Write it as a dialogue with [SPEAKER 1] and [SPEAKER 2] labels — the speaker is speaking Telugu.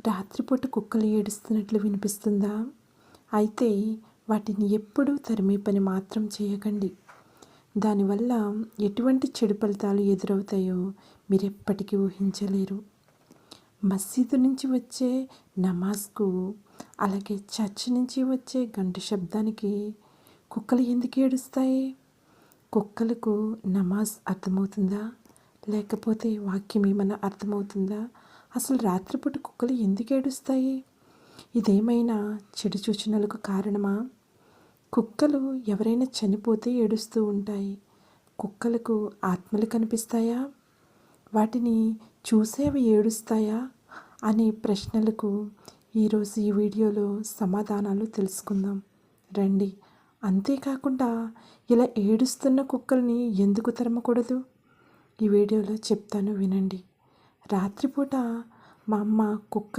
[SPEAKER 1] రాత్రిపూట కుక్కలు ఏడుస్తున్నట్లు వినిపిస్తుందా? అయితే వాటిని ఎప్పుడూ తరిమే పని మాత్రం చేయకండి. దానివల్ల ఎటువంటి చెడు ఫలితాలు ఎదురవుతాయో మీరెప్పటికీ ఊహించలేరు. మసీదు నుంచి వచ్చే నమాజ్కు, అలాగే చర్చి నుంచి వచ్చే గంట శబ్దానికి కుక్కలు ఎందుకు ఏడుస్తాయి? కుక్కలకు నమాజ్ అర్థమవుతుందా? లేకపోతే వాక్యం ఏమైనా అర్థమవుతుందా? అసలు రాత్రిపూట కుక్కలు ఎందుకు ఏడుస్తాయి? ఇదేమైనా చెడు సూచనలకు కారణమా? కుక్కలు ఎవరైనా చనిపోతే ఏడుస్తూ ఉంటాయి. కుక్కలకు ఆత్మలు కనిపిస్తాయా? వాటిని చూసేవి ఏడుస్తాయా అనే ప్రశ్నలకు ఈరోజు ఈ వీడియోలో సమాధానాలు తెలుసుకుందాం రండి. అంతేకాకుండా ఇలా ఏడుస్తున్న కుక్కల్ని ఎందుకు తరమకూడదు ఈ వీడియోలో చెప్తాను, వినండి. రాత్రిపూట మా అమ్మ కుక్కలు